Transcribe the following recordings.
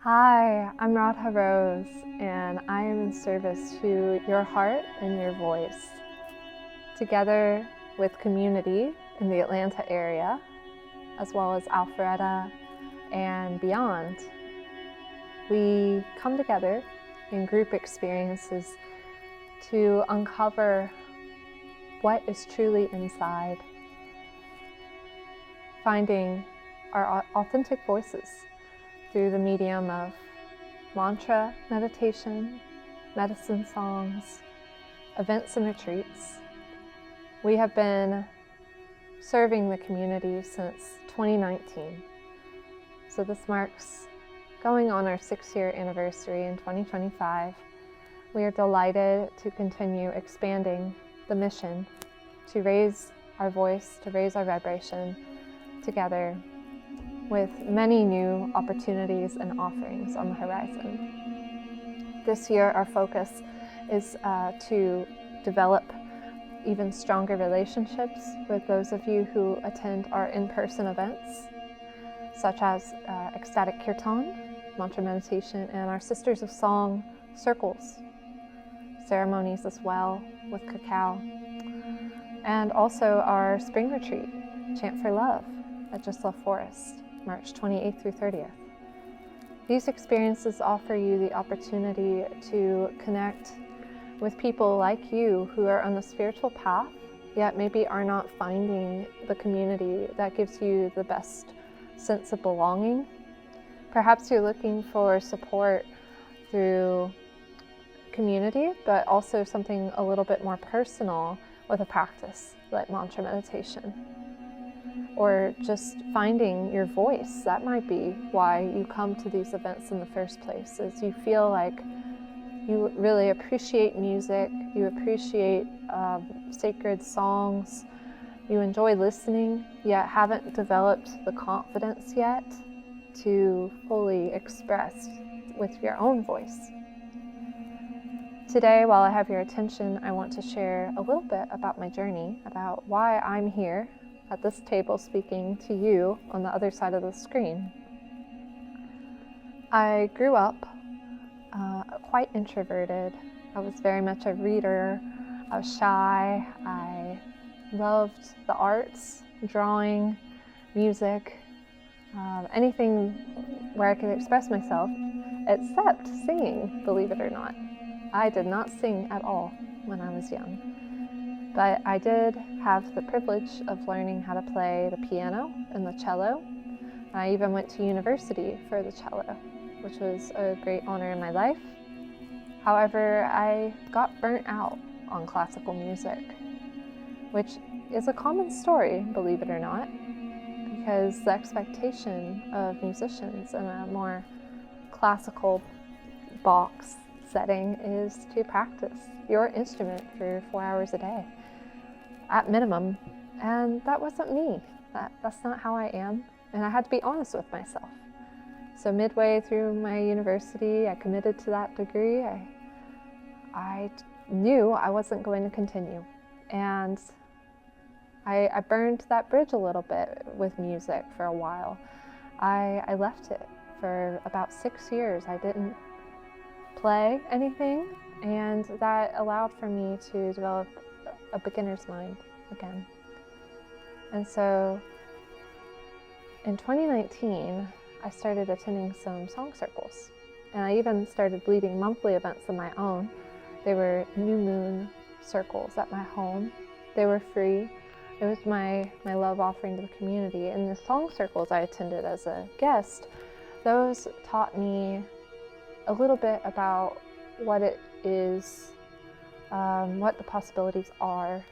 Hi, I'm Radha Rose, and I am in service to your heart and your voice. Together with community in the Atlanta area, as well as Alpharetta and beyond, we come together in group experiences to uncover what is truly inside, finding our authentic voices through the medium of mantra meditation, medicine songs, events and retreats. We have been serving the community since 2019. So this marks going on our 6-year anniversary in 2025. We are delighted to continue expanding the mission to raise our voice, to raise our vibration together, with many new opportunities and offerings on the horizon. This year, our focus is to develop even stronger relationships with those of you who attend our in-person events, such as Ecstatic Kirtan, mantra meditation, and our Sisters of Song circles, ceremonies as well with cacao, and also our spring retreat, Chant for Love at Just Love Forest, March 28th through 30th. These experiences offer you the opportunity to connect with people like you who are on the spiritual path, yet maybe are not finding the community that gives you the best sense of belonging. Perhaps you're looking for support through community, but also something a little bit more personal with a practice like mantra meditation. Or just finding your voice. That might be why you come to these events in the first place, is you feel like you really appreciate music, you appreciate sacred songs, you enjoy listening, yet haven't developed the confidence yet to fully express with your own voice. Today, while I have your attention, I want to share a little bit about my journey, about why I'm here at this table speaking to you on the other side of the screen. I grew up quite introverted. I was very much a reader. I was shy. I loved the arts, drawing, music, anything where I could express myself, except singing, believe it or not. I did not sing at all when I was young. But I did have the privilege of learning how to play the piano and the cello. I even went to university for the cello, which was a great honor in my life. However, I got burnt out on classical music, which is a common story, believe it or not, because the expectation of musicians in a more classical box setting is to practice your instrument for 4 hours a day at minimum, and that wasn't me. That's not how I am, and I had to be honest with myself. So midway through my university, I committed to that degree. I knew I wasn't going to continue, and I burned that bridge a little bit with music for a while. I left it for about 6 years. I didn't play anything, and that allowed for me to develop a beginner's mind again. And so in 2019, I started attending some song circles, and I even started leading monthly events of my own. They were new moon circles at my home. They were free. It was my love offering to the community. And the song circles I attended as a guest, those taught me a little bit about what it is, what the possibilities are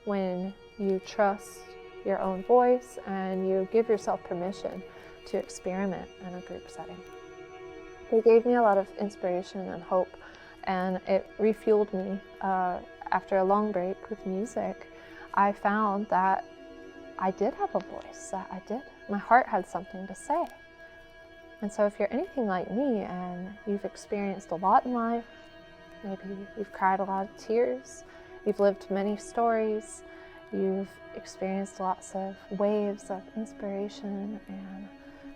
when you trust your own voice and you give yourself permission to experiment in a group setting. It gave me a lot of inspiration and hope, and it refueled me. After a long break with music, I found that I did have a voice, my heart had something to say. And so if you're anything like me and you've experienced a lot in life, maybe you've cried a lot of tears, you've lived many stories, you've experienced lots of waves of inspiration and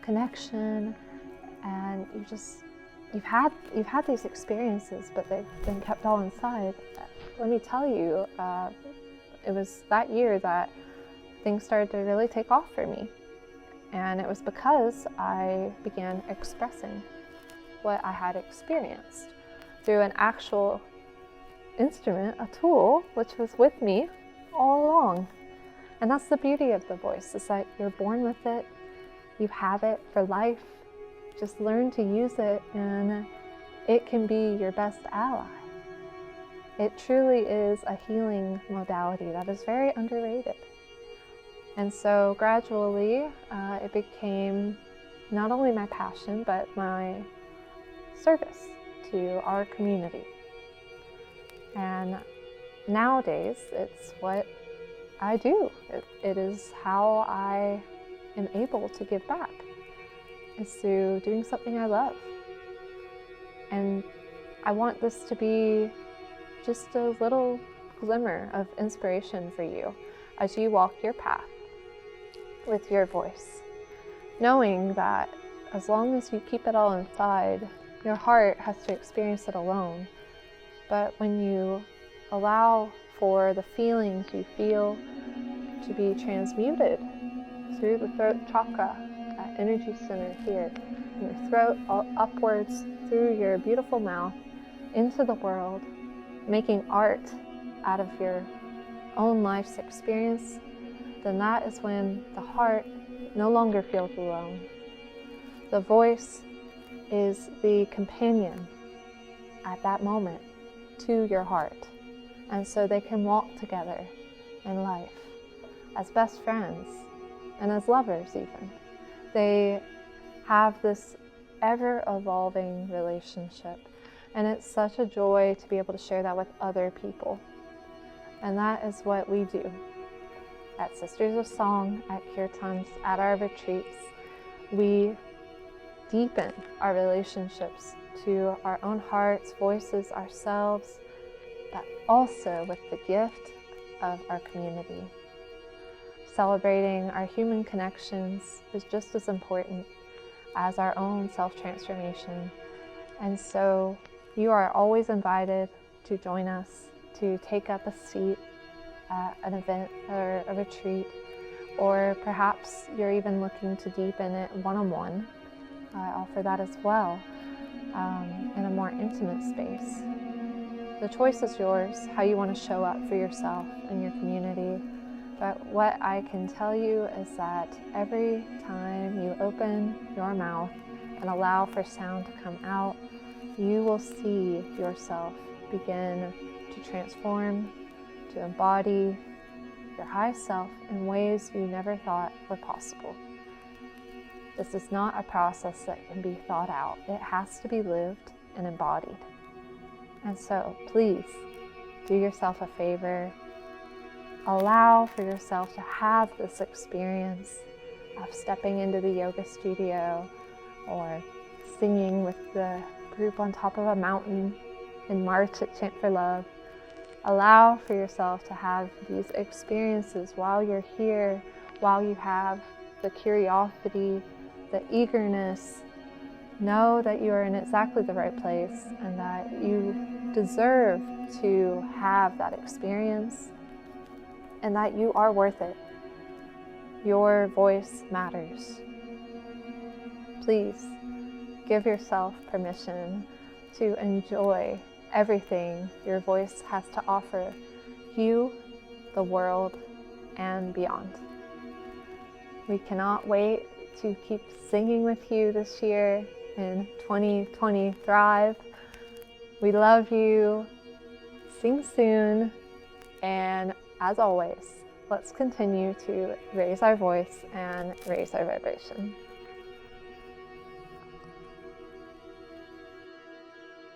connection, and you've had these experiences, but they've been kept all inside. Let me tell you, it was that year that things started to really take off for me. And it was because I began expressing what I had experienced through an actual instrument, a tool, which was with me all along. And that's the beauty of the voice, is that you're born with it, you have it for life. Just learn to use it, and it can be your best ally. It truly is a healing modality that is very underrated. And so gradually, it became not only my passion, but my service to our community. And nowadays, it's what I do. It is how I am able to give back, is through doing something I love. And I want this to be just a little glimmer of inspiration for you as you walk your path with your voice, knowing that as long as you keep it all inside, your heart has to experience it alone. But when you allow for the feelings you feel to be transmuted through the throat chakra, that energy center here in your throat, all upwards through your beautiful mouth into the world, making art out of your own life's experience, then that is when the heart no longer feels alone. The voice is the companion at that moment to your heart. And so they can walk together in life as best friends and as lovers even. They have this ever-evolving relationship, and it's such a joy to be able to share that with other people. And that is what we do at Sisters of Song, at Kirtans, at our retreats. We deepen our relationships to our own hearts, voices, ourselves, but also with the gift of our community. Celebrating our human connections is just as important as our own self-transformation. And so you are always invited to join us, to take up a seat at an event or a retreat, or perhaps you're even looking to deepen it one-on-one. I offer that as well, in a more intimate space. The choice is yours, how you want to show up for yourself and your community. But what I can tell you is that every time you open your mouth and allow for sound to come out, you will see yourself begin to transform, to embody your high self in ways you never thought were possible. This is not a process that can be thought out. It has to be lived and embodied. And so please do yourself a favor. Allow for yourself to have this experience of stepping into the yoga studio or singing with the group on top of a mountain in March at Chant for Love. Allow for yourself to have these experiences while you're here, while you have the curiosity, the eagerness. Know that you are in exactly the right place and that you deserve to have that experience and that you are worth it. Your voice matters. Please give yourself permission to enjoy everything your voice has to offer you, the world, and beyond. We cannot wait to keep singing with you this year in 2020 Thrive. We love you. Sing soon. And as always, let's continue to raise our voice and raise our vibration.